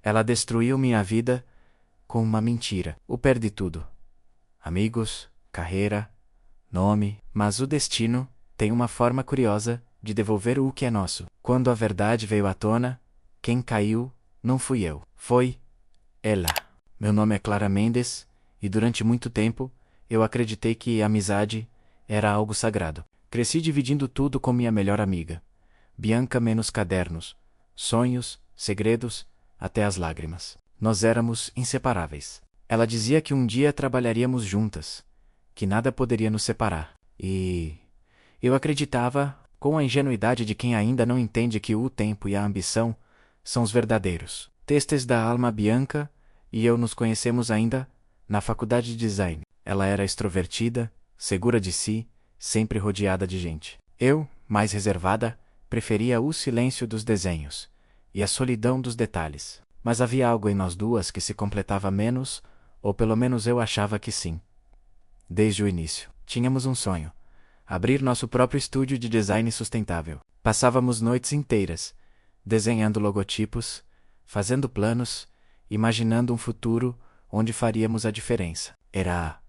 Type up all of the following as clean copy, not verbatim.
Ela destruiu minha vida com uma mentira. Eu perdi tudo. Amigos, carreira, nome, mas o destino tem uma forma curiosa de devolver o que é nosso. Quando a verdade veio à tona, quem caiu não fui eu, foi ela. Meu nome é Clara Mendes, e durante muito tempo eu acreditei que a amizade era algo sagrado. Cresci dividindo tudo com minha melhor amiga. Bianca menos cadernos, sonhos, segredos, até as lágrimas. Nós éramos inseparáveis. Ela dizia que um dia trabalharíamos juntas, que nada poderia nos separar. E eu acreditava, com a ingenuidade de quem ainda não entende que o tempo e a ambição são os verdadeiros testes da alma. Bianca e eu nos conhecemos ainda na faculdade de design. Ela era extrovertida, segura de si, sempre rodeada de gente. Eu, mais reservada, preferia o silêncio dos desenhos e a solidão dos detalhes. Mas havia algo em nós duas que se completava menos, ou pelo menos eu achava que sim. Desde o início, tínhamos um sonho: abrir nosso próprio estúdio de design sustentável. Passávamos noites inteiras, desenhando logotipos, fazendo planos, imaginando um futuro onde faríamos a diferença. Era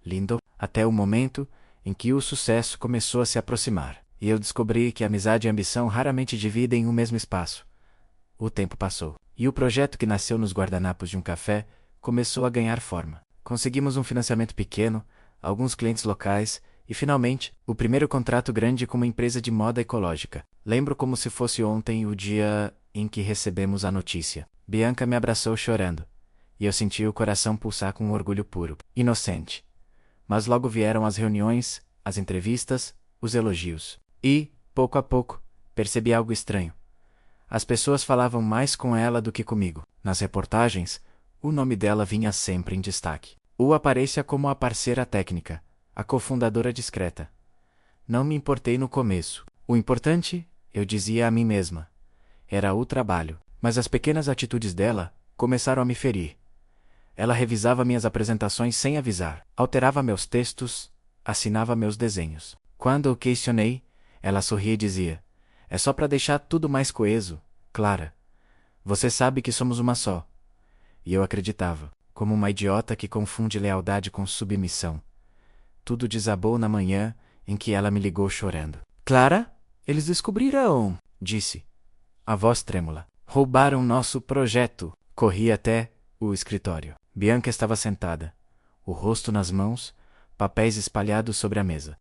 lindo, até o momento em que o sucesso começou a se aproximar, e eu descobri que amizade e ambição raramente dividem o mesmo espaço. O tempo passou, e o projeto que nasceu nos guardanapos de um café começou a ganhar forma. Conseguimos um financiamento pequeno, alguns clientes locais e, finalmente, o primeiro contrato grande com uma empresa de moda ecológica. Lembro como se fosse ontem o dia em que recebemos a notícia. Bianca me abraçou chorando, e eu senti o coração pulsar com um orgulho puro, inocente. Mas logo vieram as reuniões, as entrevistas, os elogios. E, pouco a pouco, percebi algo estranho. As pessoas falavam mais com ela do que comigo. Nas reportagens, o nome dela vinha sempre em destaque. Ou aparecia como a parceira técnica, a cofundadora discreta. Não me importei no começo. O importante, eu dizia a mim mesma, era o trabalho. Mas as pequenas atitudes dela começaram a me ferir. Ela revisava minhas apresentações sem avisar, alterava meus textos, assinava meus desenhos. Quando eu questionei, ela sorria e dizia: "É só para deixar tudo mais coeso, Clara. Você sabe que somos uma só." E eu acreditava, como uma idiota que confunde lealdade com submissão. Tudo desabou na manhã em que ela me ligou chorando. "Clara, eles descobriram", disse, a voz trêmula. "Roubaram nosso projeto." Corri até o escritório. Bianca estava sentada, o rosto nas mãos, papéis espalhados sobre a mesa.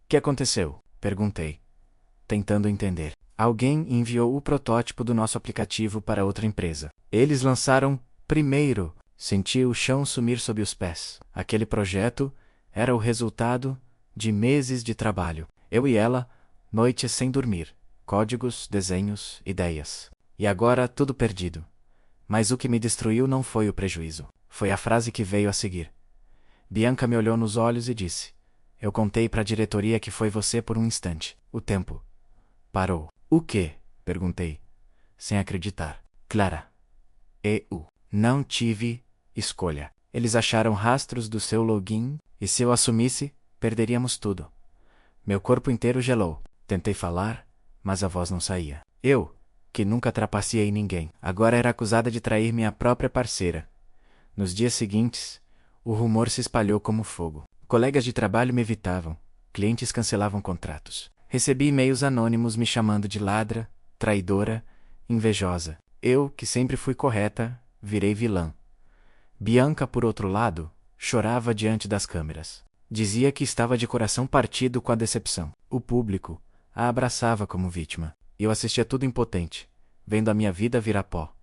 Que aconteceu?" perguntei, tentando entender. "Alguém enviou o protótipo do nosso aplicativo para outra empresa. Eles lançaram primeiro." Senti o chão sumir sob os pés. Aquele projeto era o resultado de meses de trabalho. Eu e ela, noites sem dormir, códigos, desenhos, ideias. E agora tudo perdido. Mas o que me destruiu não foi o prejuízo. Foi a frase que veio a seguir. Bianca me olhou nos olhos e disse: "Eu contei para a diretoria que foi você por um instante." O tempo parou. "O quê?" perguntei, sem acreditar. "Clara, eu não tive escolha. Eles acharam rastros do seu login, e se eu assumisse, perderíamos tudo." Meu corpo inteiro gelou. Tentei falar, mas a voz não saía. Eu, que nunca trapaceei ninguém, agora era acusada de trair minha própria parceira. Nos dias seguintes, o rumor se espalhou como fogo. Colegas de trabalho me evitavam, clientes cancelavam contratos. Recebi e-mails anônimos me chamando de ladra, traidora, invejosa. Eu, que sempre fui correta, virei vilã. Bianca, por outro lado, chorava diante das câmeras. Dizia que estava de coração partido com a decepção. O público a abraçava como vítima. Eu assistia tudo impotente, vendo a minha vida virar pó.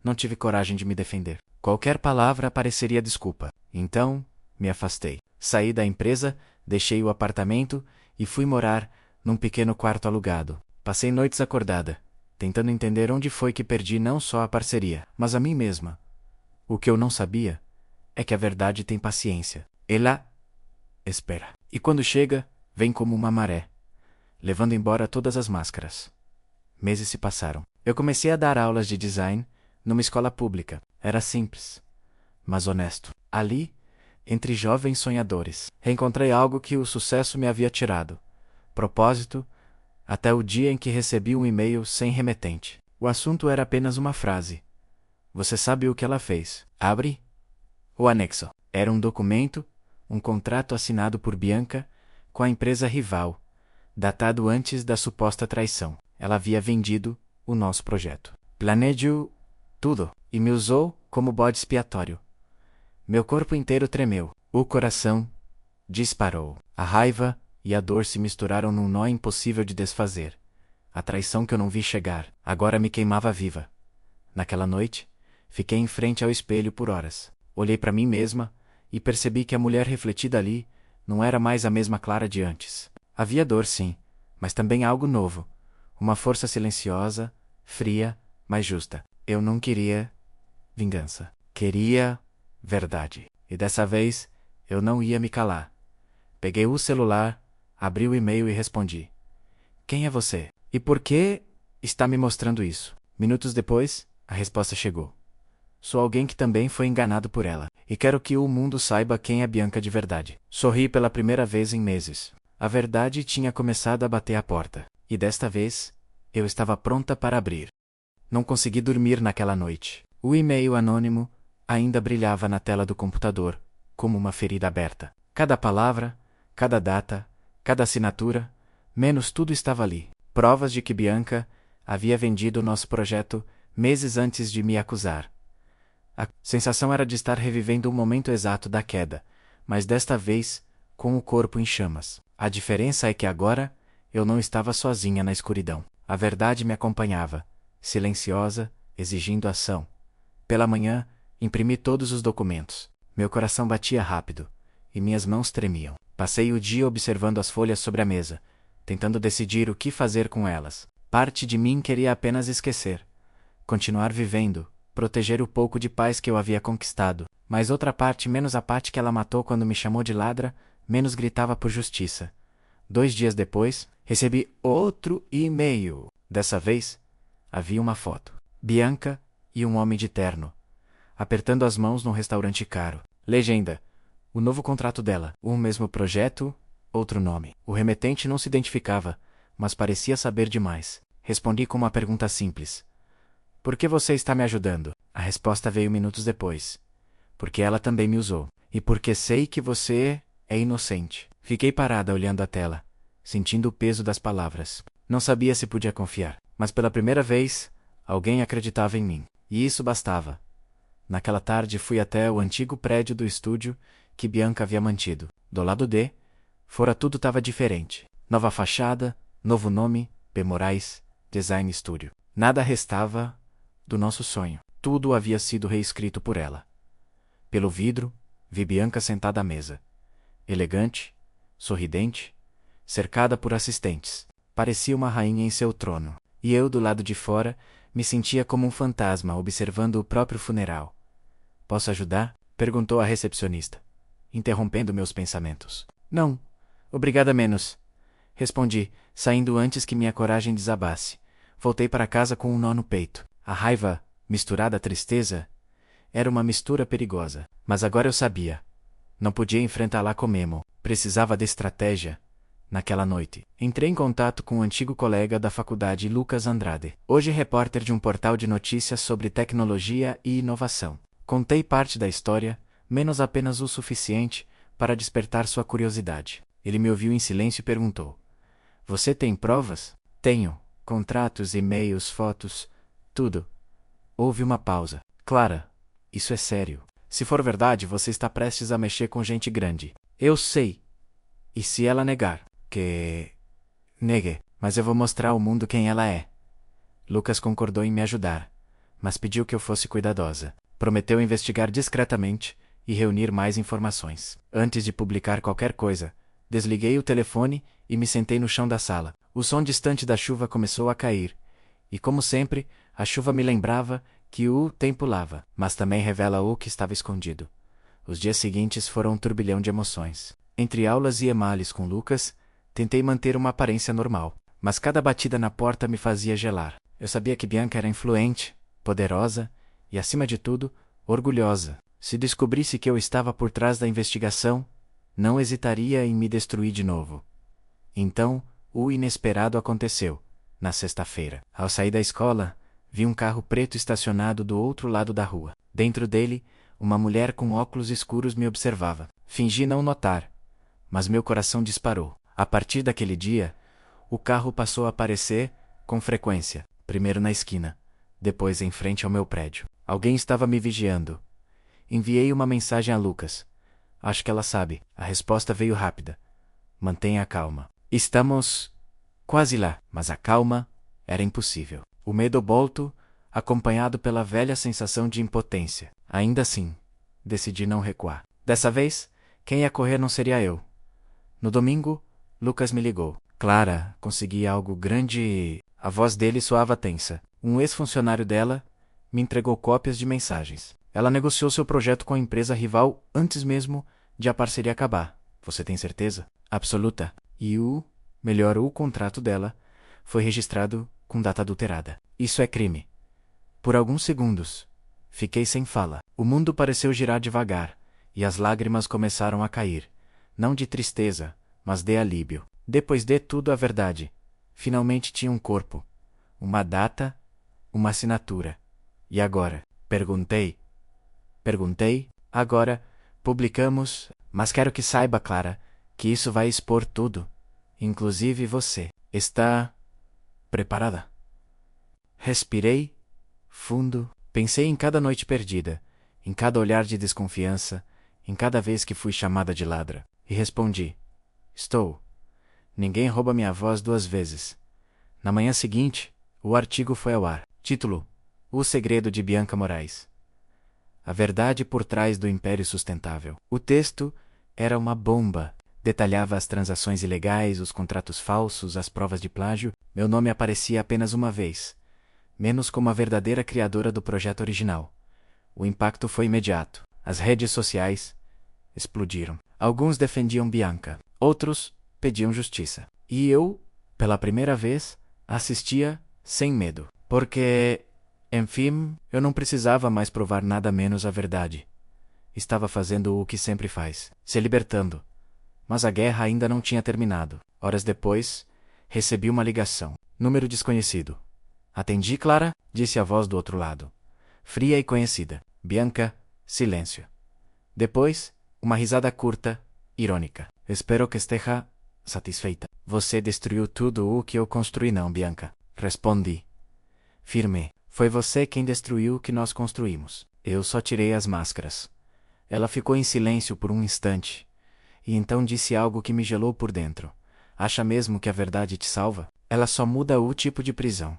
Não tive coragem de me defender. Qualquer palavra pareceria desculpa. Então, me afastei. Saí da empresa, deixei o apartamento e fui morar num pequeno quarto alugado. Passei noites acordada, tentando entender onde foi que perdi não só a parceria, mas a mim mesma. O que eu não sabia é que a verdade tem paciência. Ela espera. E quando chega, vem como uma maré, levando embora todas as máscaras. Meses se passaram. Eu comecei a dar aulas de design numa escola pública. Era simples, mas honesto. Ali, entre jovens sonhadores, reencontrei algo que o sucesso me havia tirado: propósito, até o dia em que recebi um e-mail sem remetente. O assunto era apenas uma frase: Você sabe o que ela fez. Abre o anexo. Era um documento, um contrato assinado por Bianca com a empresa rival, datado antes da suposta traição. Ela havia vendido o nosso projeto. Planejou tudo e me usou como bode expiatório. Meu corpo inteiro tremeu. O coração disparou. A raiva e a dor se misturaram num nó impossível de desfazer. A traição que eu não vi chegar agora me queimava viva. Naquela noite, fiquei em frente ao espelho por horas. Olhei para mim mesma e percebi que a mulher refletida ali não era mais a mesma Clara de antes. Havia dor, sim, mas também algo novo. Uma força silenciosa, fria, mas justa. Eu não queria vingança. Queria verdade. E dessa vez, eu não ia me calar. Peguei o celular, abri o e-mail e respondi. Quem é você? E por que está me mostrando isso? Minutos depois, a resposta chegou. Sou alguém que também foi enganado por ela, e quero que o mundo saiba quem é Bianca de verdade. Sorri pela primeira vez em meses. A verdade tinha começado a bater à porta, e desta vez, eu estava pronta para abrir. Não consegui dormir naquela noite. O e-mail anônimo ainda brilhava na tela do computador, como uma ferida aberta. Cada palavra, cada data, cada assinatura, menos tudo estava ali. Provas de que Bianca havia vendido nosso projeto meses antes de me acusar. A sensação era de estar revivendo o momento exato da queda, mas desta vez com o corpo em chamas. A diferença é que agora eu não estava sozinha na escuridão. A verdade me acompanhava, silenciosa, exigindo ação. Pela manhã, imprimi todos os documentos. Meu coração batia rápido e minhas mãos tremiam. Passei o dia observando as folhas sobre a mesa, tentando decidir o que fazer com elas. Parte de mim queria apenas esquecer, continuar vivendo, proteger o pouco de paz que eu havia conquistado, mas outra parte, menos a parte que ela matou quando me chamou de ladra, menos gritava por justiça. 2 dias depois, recebi outro e-mail. Dessa vez, havia uma foto. Bianca e um homem de terno, apertando as mãos num restaurante caro. Legenda: o novo contrato dela. O mesmo projeto, outro nome. O remetente não se identificava, mas parecia saber demais. Respondi com uma pergunta simples. Por que você está me ajudando? A resposta veio minutos depois. Porque ela também me usou. E porque sei que você é inocente. Fiquei parada olhando a tela, sentindo o peso das palavras. Não sabia se podia confiar, mas pela primeira vez, alguém acreditava em mim. E isso bastava. Naquela tarde fui até o antigo prédio do estúdio que Bianca havia mantido. Do lado D, fora tudo estava diferente. Nova fachada, novo nome, P. Moraes, Design Studio. Nada restava do nosso sonho. Tudo havia sido reescrito por ela. Pelo vidro, vi Bianca sentada à mesa. Elegante, sorridente, cercada por assistentes. Parecia uma rainha em seu trono. E eu, do lado de fora, me sentia como um fantasma observando o próprio funeral. Posso ajudar? Perguntou a recepcionista, interrompendo meus pensamentos. Não, obrigada menos. Respondi, saindo antes que minha coragem desabasse. Voltei para casa com um nó no peito. A raiva, misturada à tristeza, era uma mistura perigosa. Mas agora eu sabia. Não podia enfrentá-la com Memo. Precisava de estratégia. Naquela noite, entrei em contato com um antigo colega da faculdade, Lucas Andrade, hoje repórter de um portal de notícias sobre tecnologia e inovação. Contei parte da história, menos apenas o suficiente para despertar sua curiosidade. Ele me ouviu em silêncio e perguntou: Você tem provas? Tenho. Contratos, e-mails, fotos, tudo. Houve uma pausa. Clara, isso é sério. Se for verdade, você está prestes a mexer com gente grande. Eu sei. E se ela negar? Que negue, mas eu vou mostrar ao mundo quem ela é. Lucas concordou em me ajudar, mas pediu que eu fosse cuidadosa. Prometeu investigar discretamente e reunir mais informações. Antes de publicar qualquer coisa, desliguei o telefone e me sentei no chão da sala. O som distante da chuva começou a cair, e como sempre, a chuva me lembrava que o tempo lava, mas também revela o que estava escondido. Os dias seguintes foram um turbilhão de emoções. Entre aulas e emales com Lucas, tentei manter uma aparência normal, mas cada batida na porta me fazia gelar. Eu sabia que Bianca era influente, poderosa e, acima de tudo, orgulhosa. Se descobrisse que eu estava por trás da investigação, não hesitaria em me destruir de novo. Então, o inesperado aconteceu. Na sexta-feira, ao sair da escola, Vi um carro preto estacionado do outro lado da rua. Dentro dele, uma mulher com óculos escuros me observava. Fingi não notar, mas meu coração disparou. A partir daquele dia, o carro passou a aparecer com frequência, primeiro na esquina, depois em frente ao meu prédio. Alguém estava me vigiando. Enviei uma mensagem a Lucas. Acho que ela sabe. A resposta veio rápida. Mantenha a calma. Estamos quase lá, mas a calma era impossível. O medo voltou, acompanhado pela velha sensação de impotência. Ainda assim, decidi não recuar. Dessa vez, quem ia correr não seria eu. No domingo, Lucas me ligou. Clara, consegui algo grande e... A voz dele soava tensa. Um ex-funcionário dela me entregou cópias de mensagens. Ela negociou seu projeto com a empresa rival antes mesmo de a parceria acabar. Você tem certeza? Absoluta. E o contrato dela foi registrado com data adulterada. Isso é crime. Por alguns segundos, fiquei sem fala. O mundo pareceu girar devagar, e as lágrimas começaram a cair. Não de tristeza, mas de alívio. Depois de tudo a verdade, finalmente tinha um corpo, uma data, uma assinatura. E agora? Perguntei. Agora, publicamos, mas quero que saiba, Clara, que isso vai expor tudo, inclusive você. Está preparada? Respirei fundo, pensei em cada noite perdida, em cada olhar de desconfiança, em cada vez que fui chamada de ladra, e respondi: estou. Ninguém rouba minha voz 2 vezes. Na manhã seguinte, o artigo foi ao ar. Título: O segredo de Bianca Moraes. A verdade por trás do império sustentável. O texto era uma bomba. Detalhava as transações ilegais, os contratos falsos, as provas de plágio. Meu nome aparecia apenas uma vez, menos como a verdadeira criadora do projeto original. O impacto foi imediato. As redes sociais explodiram. Alguns defendiam Bianca, outros pediam justiça. E eu, pela primeira vez, assistia sem medo. Porque, enfim, eu não precisava mais provar nada menos a verdade. Estava fazendo o que sempre faz, se libertando. Mas a guerra ainda não tinha terminado. Horas depois, recebi uma ligação. Número desconhecido. Atendi, Clara? Disse a voz do outro lado. Fria e conhecida. Bianca, silêncio. Depois, uma risada curta, irônica. Espero que esteja satisfeita. Você destruiu tudo o que eu construí, não, Bianca? Respondi. Firme. Foi você quem destruiu o que nós construímos. Eu só tirei as máscaras. Ela ficou em silêncio por um instante, e então disse algo que me gelou por dentro. Acha mesmo que a verdade te salva? Ela só muda o tipo de prisão.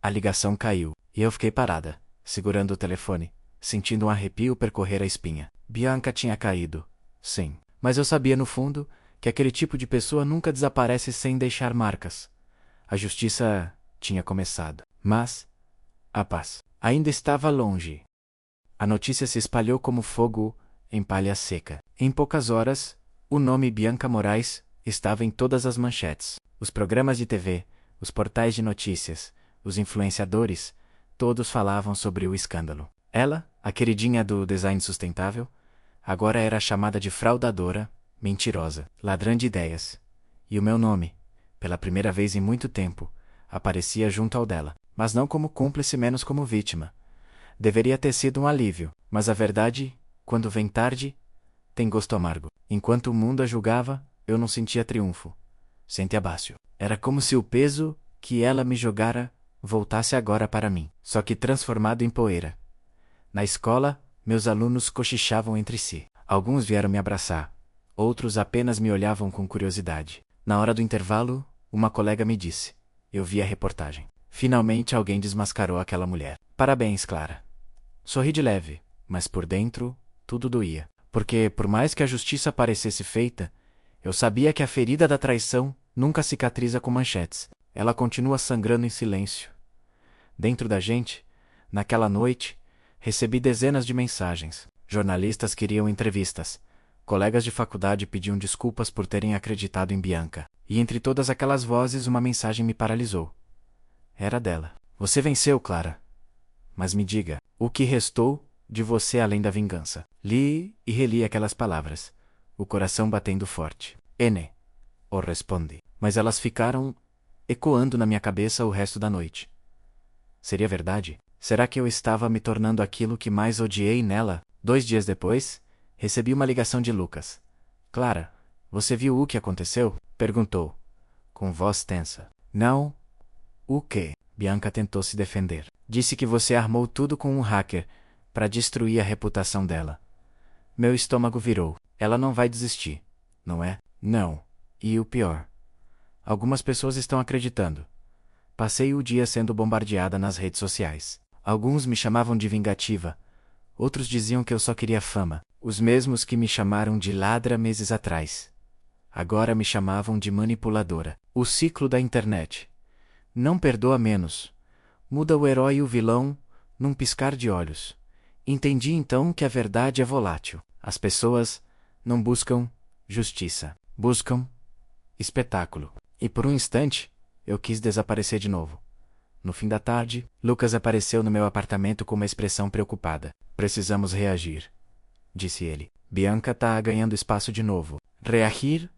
A ligação caiu, e eu fiquei parada, segurando o telefone, sentindo um arrepio percorrer a espinha. Bianca tinha caído, sim. Mas eu sabia no fundo que aquele tipo de pessoa nunca desaparece sem deixar marcas. A justiça tinha começado, mas a paz ainda estava longe. A notícia se espalhou como fogo em palha seca. Em poucas horas, o nome Bianca Moraes estava em todas as manchetes. Os programas de TV, os portais de notícias, os influenciadores, todos falavam sobre o escândalo. Ela, a queridinha do design sustentável, agora era chamada de fraudadora, mentirosa, ladrã de ideias. E o meu nome, pela primeira vez em muito tempo, aparecia junto ao dela, mas não como cúmplice, menos como vítima. Deveria ter sido um alívio, mas a verdade, quando vem tarde, tem gosto amargo. Enquanto o mundo a julgava, eu não sentia triunfo. Sentia bácio. Era como se o peso que ela me jogara voltasse agora para mim, só que transformado em poeira. Na escola, meus alunos cochichavam entre si. Alguns vieram me abraçar, outros apenas me olhavam com curiosidade. Na hora do intervalo, uma colega me disse: eu vi a reportagem. Finalmente alguém desmascarou aquela mulher. Parabéns, Clara. Sorri de leve, mas por dentro, tudo doía. Porque, por mais que a justiça parecesse feita, eu sabia que a ferida da traição nunca cicatriza com manchetes. Ela continua sangrando em silêncio. Dentro da gente, naquela noite, recebi dezenas de mensagens. Jornalistas queriam entrevistas. Colegas de faculdade pediam desculpas por terem acreditado em Bianca. E entre todas aquelas vozes, uma mensagem me paralisou. Era dela. Você venceu, Clara. Mas me diga, o que restou de você além da vingança? Li e reli aquelas palavras, o coração batendo forte. N. O respondi. Mas elas ficaram ecoando na minha cabeça o resto da noite. Seria verdade? Será que eu estava me tornando aquilo que mais odiei nela? 2 dias depois, recebi uma ligação de Lucas. Clara, você viu o que aconteceu? Perguntou, com voz tensa. Não. O quê? Bianca tentou se defender. Disse que você armou tudo com um hacker para destruir a reputação dela. Meu estômago virou. Ela não vai desistir, não é? Não. E o pior. Algumas pessoas estão acreditando. Passei o dia sendo bombardeada nas redes sociais. Alguns me chamavam de vingativa. Outros diziam que eu só queria fama. Os mesmos que me chamaram de ladra meses atrás. Agora me chamavam de manipuladora. O ciclo da internet. Não perdoa menos. Muda o herói e o vilão num piscar de olhos. Entendi então que a verdade é volátil. As pessoas não buscam justiça. Buscam espetáculo. E por um instante, eu quis desaparecer de novo. No fim da tarde, Lucas apareceu no meu apartamento com uma expressão preocupada. Precisamos reagir, disse ele. Bianca tá ganhando espaço de novo. Reagir?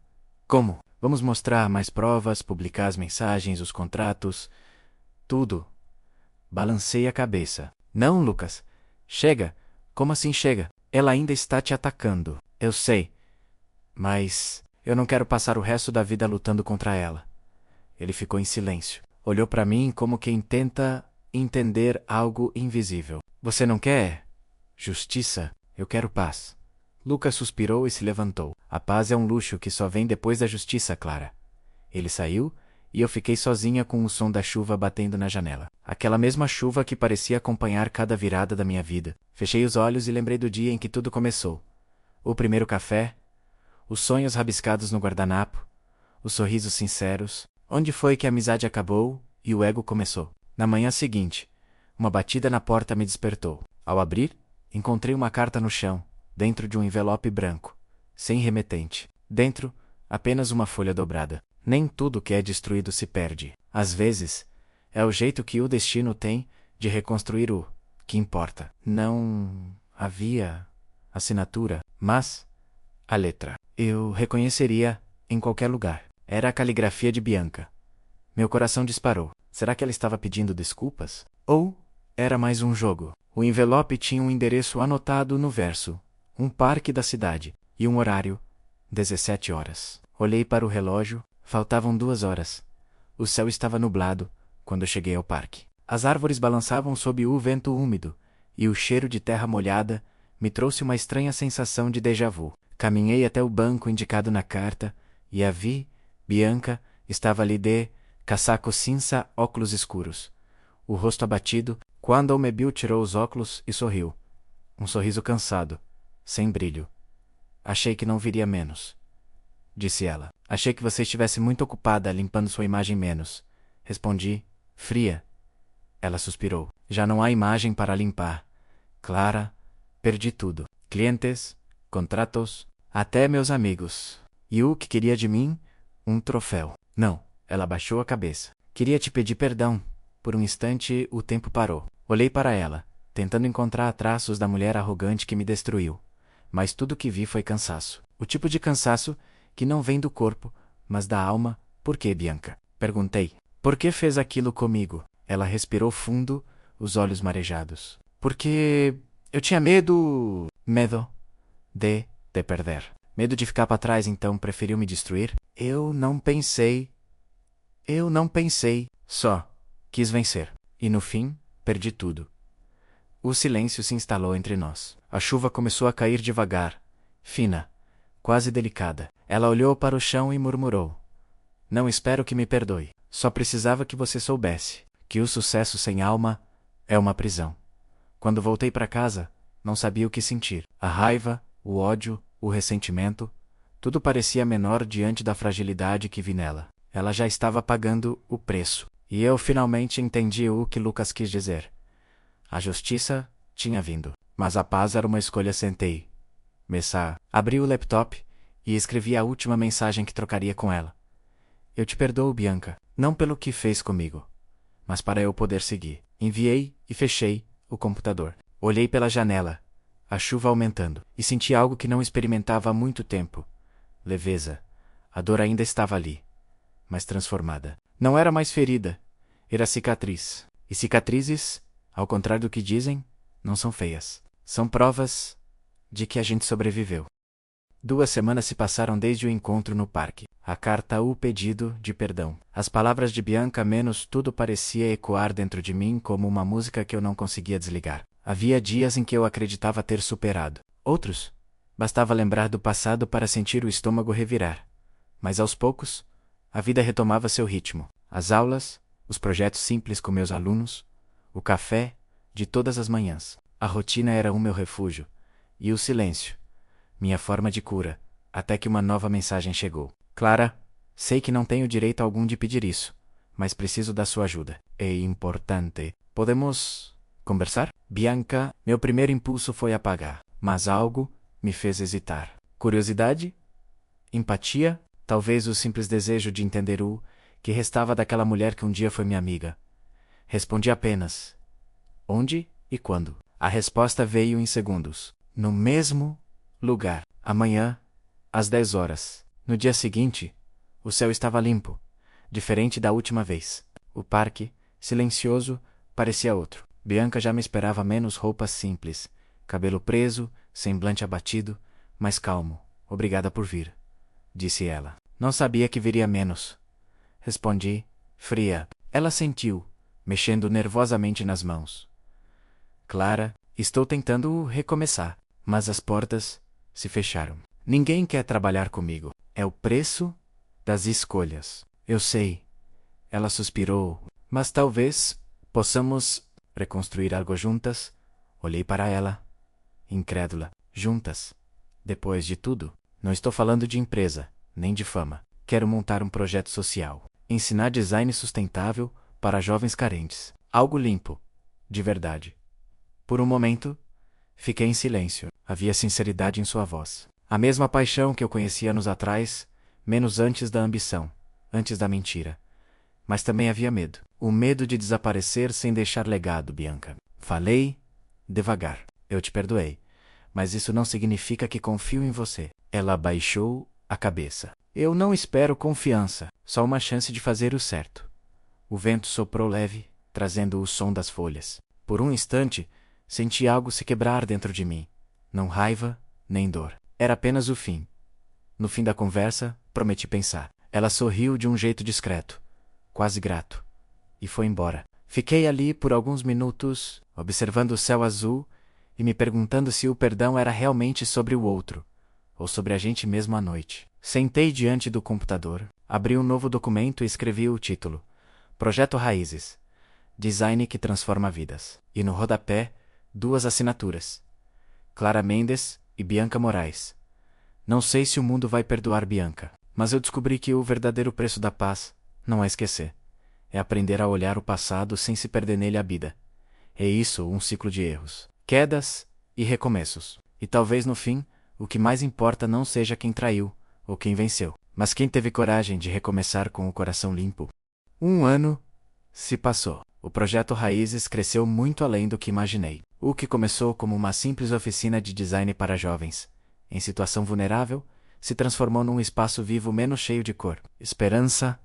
Como? Vamos mostrar mais provas, publicar as mensagens, os contratos. Tudo. Balancei a cabeça. Não, Lucas. Chega. Como assim chega? Ela ainda está te atacando. Eu sei. Mas eu não quero passar o resto da vida lutando contra ela. Ele ficou em silêncio. Olhou para mim como quem tenta entender algo invisível. Você não quer justiça? Eu quero paz. Lucas suspirou e se levantou. A paz é um luxo que só vem depois da justiça, Clara. Ele saiu e eu fiquei sozinha com o som da chuva batendo na janela. Aquela mesma chuva que parecia acompanhar cada virada da minha vida. Fechei os olhos e lembrei do dia em que tudo começou. O primeiro café, os sonhos rabiscados no guardanapo, os sorrisos sinceros. Onde foi que a amizade acabou e o ego começou? Na manhã seguinte, uma batida na porta me despertou. Ao abrir, encontrei uma carta no chão, dentro de um envelope branco, sem remetente. Dentro, apenas uma folha dobrada. Nem tudo que é destruído se perde. Às vezes, é o jeito que o destino tem de reconstruir o que importa. Não havia assinatura, mas a letra. Eu reconheceria em qualquer lugar. Era a caligrafia de Bianca. Meu coração disparou. Será que ela estava pedindo desculpas? Ou era mais um jogo? O envelope tinha um endereço anotado no verso, um parque da cidade, e um horário, 17 horas. Olhei para o relógio, faltavam 2 horas. O céu estava nublado quando cheguei ao parque. As árvores balançavam sob o vento úmido, e o cheiro de terra molhada me trouxe uma estranha sensação de déjà vu. Caminhei até o banco indicado na carta e a vi. Bianca estava ali de casaco cinza, óculos escuros. O rosto abatido, quando me viu tirou os óculos e sorriu. Um sorriso cansado, sem brilho. Achei que não viria menos, disse ela. Achei que você estivesse muito ocupada limpando sua imagem menos. Respondi, fria. Ela suspirou. Já não há imagem para limpar. Clara, perdi tudo. Clientes, contratos, até meus amigos. E o que queria de mim? Um troféu. Não, ela baixou a cabeça. Queria te pedir perdão. Por um instante, o tempo parou. Olhei para ela, tentando encontrar traços da mulher arrogante que me destruiu. Mas tudo que vi foi cansaço. O tipo de cansaço que não vem do corpo, mas da alma. Por que, Bianca? Perguntei. Por que fez aquilo comigo? Ela respirou fundo, os olhos marejados. Porque eu tinha medo. Medo de te perder. Medo de ficar para trás, então preferiu me destruir? Eu não pensei. Só quis vencer. E no fim, perdi tudo. O silêncio se instalou entre nós. A chuva começou a cair devagar, fina, quase delicada. Ela olhou para o chão e murmurou. Não espero que me perdoe. Só precisava que você soubesse que o sucesso sem alma é uma prisão. Quando voltei para casa, não sabia o que sentir. A raiva, o ódio, o ressentimento, tudo parecia menor diante da fragilidade que vi nela. Ela já estava pagando o preço. E eu finalmente entendi o que Lucas quis dizer. A justiça tinha vindo, mas a paz era uma escolha. Sentei. Abri o laptop e escrevi a última mensagem que trocaria com ela. Eu te perdoo, Bianca, não pelo que fez comigo, mas para eu poder seguir. Enviei e fechei o computador. Olhei pela janela, a chuva aumentando, e senti algo que não experimentava há muito tempo. Leveza. A dor ainda estava ali, mas transformada. Não era mais ferida, era cicatriz. E cicatrizes, ao contrário do que dizem, não são feias. São provas de que a gente sobreviveu. 2 semanas se passaram desde o encontro no parque. A carta, o pedido de perdão. As palavras de Bianca menos tudo parecia ecoar dentro de mim como uma música que eu não conseguia desligar. Havia dias em que eu acreditava ter superado. Outros, bastava lembrar do passado para sentir o estômago revirar. Mas aos poucos, a vida retomava seu ritmo. As aulas, os projetos simples com meus alunos, o café, de todas as manhãs. A rotina era o meu refúgio. E o silêncio, minha forma de cura, até que uma nova mensagem chegou. Clara, sei que não tenho direito algum de pedir isso, mas preciso da sua ajuda. É importante. Podemos conversar? Bianca, meu primeiro impulso foi apagar, mas algo me fez hesitar. Curiosidade? Empatia? Talvez o simples desejo de entender o que restava daquela mulher que um dia foi minha amiga. Respondi apenas: onde e quando? A resposta veio em segundos. No mesmo lugar. Amanhã, às 10 horas. No dia seguinte, o céu estava limpo, diferente da última vez. O parque, silencioso, parecia outro. Bianca já me esperava menos roupas simples, cabelo preso, semblante abatido, mas calmo. Obrigada por vir, disse ela. Não sabia que viria menos. Respondi, fria. Ela sentiu, mexendo nervosamente nas mãos. Clara, estou tentando recomeçar, mas as portas se fecharam. Ninguém quer trabalhar comigo. É o preço das escolhas. Eu sei. Ela suspirou. Mas talvez possamos reconstruir algo juntas. Olhei para ela, incrédula. Juntas. Depois de tudo, não estou falando de empresa, nem de fama. Quero montar um projeto social. Ensinar design sustentável para jovens carentes. Algo limpo. De verdade. Por um momento, fiquei em silêncio. Havia sinceridade em sua voz. A mesma paixão que eu conhecia anos atrás, menos antes da ambição, antes da mentira. Mas também havia medo. O medo de desaparecer sem deixar legado, Bianca. Falei devagar. Eu te perdoei. Mas isso não significa que confio em você. Ela baixou a cabeça. Eu não espero confiança, só uma chance de fazer o certo. O vento soprou leve, trazendo o som das folhas. Por um instante, senti algo se quebrar dentro de mim. Não raiva, nem dor. Era apenas o fim. No fim da conversa, prometi pensar. Ela sorriu de um jeito discreto, quase grato, e foi embora. Fiquei ali por alguns minutos, observando o céu azul e me perguntando se o perdão era realmente sobre o outro, ou sobre a gente mesmo à noite. Sentei diante do computador, abri um novo documento e escrevi o título: Projeto Raízes. Design que transforma vidas. E no rodapé, 2 assinaturas: Clara Mendes e Bianca Moraes. Não sei se o mundo vai perdoar Bianca, mas eu descobri que o verdadeiro preço da paz não é esquecer. É aprender a olhar o passado sem se perder nele a vida. É isso, um ciclo de erros, quedas e recomeços. E talvez no fim, o que mais importa não seja quem traiu ou quem venceu, mas quem teve coragem de recomeçar com o coração limpo. 1 ano se passou. O projeto Raízes cresceu muito além do que imaginei. O que começou como uma simples oficina de design para jovens, em situação vulnerável, se transformou num espaço vivo menos cheio de cor, esperança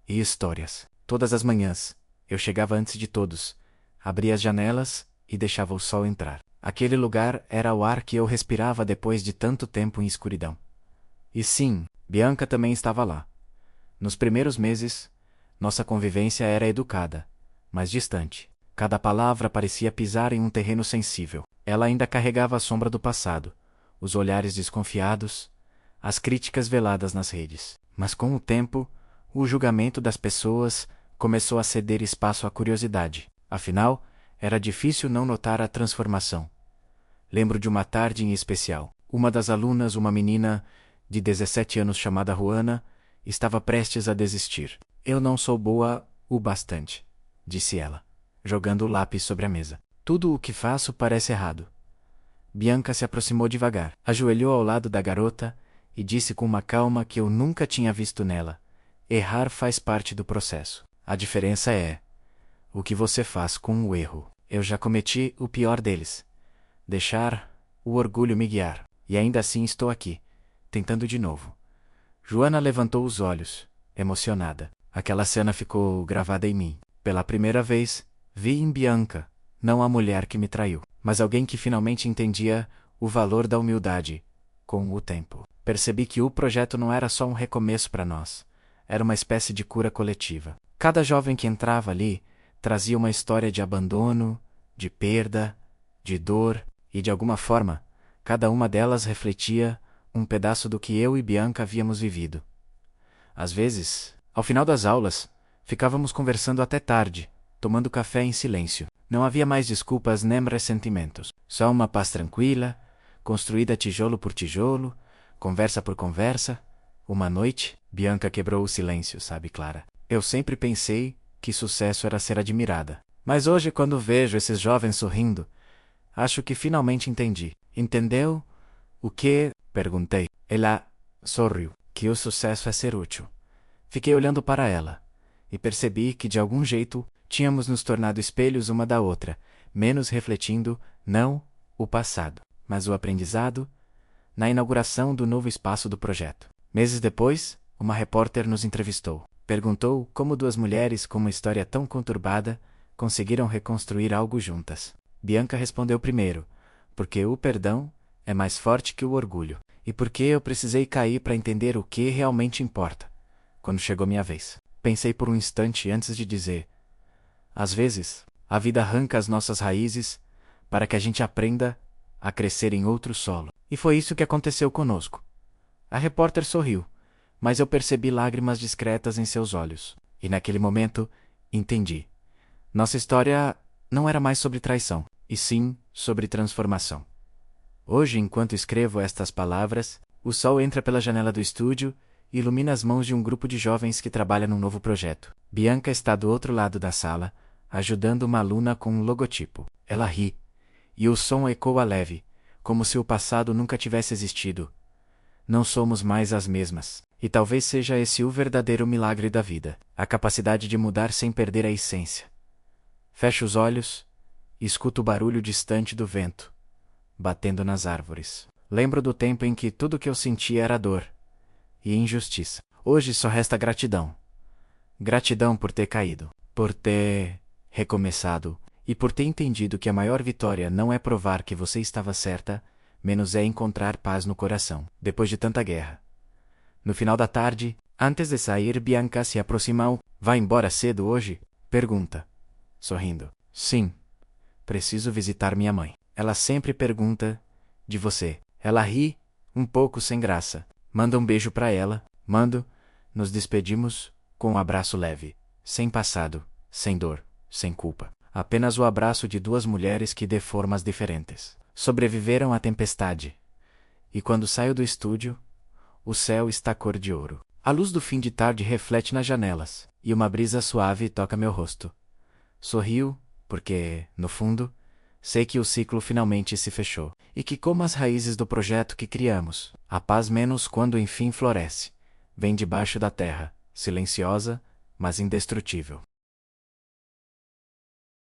e histórias. Todas as manhãs, eu chegava antes de todos, abria as janelas e deixava o sol entrar. Aquele lugar era o ar que eu respirava depois de tanto tempo em escuridão. E sim, Bianca também estava lá. Nos primeiros meses, nossa convivência era educada, mas distante. Cada palavra parecia pisar em um terreno sensível. Ela ainda carregava a sombra do passado, os olhares desconfiados, as críticas veladas nas redes. Mas com o tempo, o julgamento das pessoas começou a ceder espaço à curiosidade. Afinal, era difícil não notar a transformação. Lembro de uma tarde em especial. Uma das alunas, uma menina de 17 anos chamada Juana, estava prestes a desistir. Eu não sou boa o bastante, disse ela, jogando o lápis sobre a mesa. Tudo o que faço parece errado. Bianca se aproximou devagar, ajoelhou ao lado da garota e disse com uma calma que eu nunca tinha visto nela: errar faz parte do processo. A diferença é o que você faz com o erro. Eu já cometi o pior deles: deixar o orgulho me guiar. E ainda assim estou aqui, tentando de novo. Joana levantou os olhos, emocionada. Aquela cena ficou gravada em mim. Pela primeira vez, Vi em Bianca, não a mulher que me traiu, mas alguém que finalmente entendia o valor da humildade. Com o tempo, percebi que o projeto não era só um recomeço para nós, era uma espécie de cura coletiva. Cada jovem que entrava ali trazia uma história de abandono, de perda, de dor, e de alguma forma, cada uma delas refletia um pedaço do que eu e Bianca havíamos vivido. Às vezes, ao final das aulas, ficávamos conversando até tarde, tomando café em silêncio. Não havia mais desculpas nem ressentimentos. Só uma paz tranquila, construída tijolo por tijolo, conversa por conversa. Uma noite, Bianca quebrou o silêncio, sabe, Clara? Eu sempre pensei que sucesso era ser admirada. Mas hoje, quando vejo esses jovens sorrindo, acho que finalmente entendi. Entendeu? O que? Perguntei. Ela sorriu. Que o sucesso é ser útil. Fiquei olhando para ela e percebi que, de algum jeito, tínhamos nos tornado espelhos uma da outra, menos refletindo, não o passado, mas o aprendizado, na inauguração do novo espaço do projeto. Meses depois, uma repórter nos entrevistou. Perguntou como duas mulheres com uma história tão conturbada conseguiram reconstruir algo juntas. Bianca respondeu primeiro, porque o perdão é mais forte que o orgulho, e porque eu precisei cair para entender o que realmente importa. Quando chegou minha vez, pensei por um instante antes de dizer: às vezes, a vida arranca as nossas raízes para que a gente aprenda a crescer em outro solo. E foi isso que aconteceu conosco. A repórter sorriu, mas eu percebi lágrimas discretas em seus olhos. E naquele momento, entendi. Nossa história não era mais sobre traição, e sim sobre transformação. Hoje, enquanto escrevo estas palavras, o sol entra pela janela do estúdio e ilumina as mãos de um grupo de jovens que trabalha num novo projeto. Bianca está do outro lado da sala, ajudando uma aluna com um logotipo. Ela ri, e o som ecoa leve, como se o passado nunca tivesse existido. Não somos mais as mesmas. E talvez seja esse o verdadeiro milagre da vida, a capacidade de mudar sem perder a essência. Fecho os olhos e escuto o barulho distante do vento, batendo nas árvores. Lembro do tempo em que tudo que eu sentia era dor e injustiça. Hoje só resta gratidão. Gratidão por ter caído, por ter recomeçado e por ter entendido que a maior vitória não é provar que você estava certa, menos é encontrar paz no coração, depois de tanta guerra. No final da tarde, antes de sair, Bianca se aproximou. Vai embora cedo hoje? Pergunta, sorrindo. Sim. Preciso visitar minha mãe. Ela sempre pergunta de você. Ela ri, um pouco sem graça. Manda um beijo para ela. Mando. Nos despedimos com um abraço leve. Sem passado, sem dor, sem culpa. Apenas o abraço de duas mulheres que de formas diferentes sobreviveram à tempestade. E quando saio do estúdio, o céu está cor de ouro. A luz do fim de tarde reflete nas janelas, e uma brisa suave toca meu rosto. Sorrio, porque, no fundo, sei que o ciclo finalmente se fechou, e que, como as raízes do projeto que criamos, a paz, menos quando enfim floresce, vem debaixo da terra, silenciosa, mas indestrutível.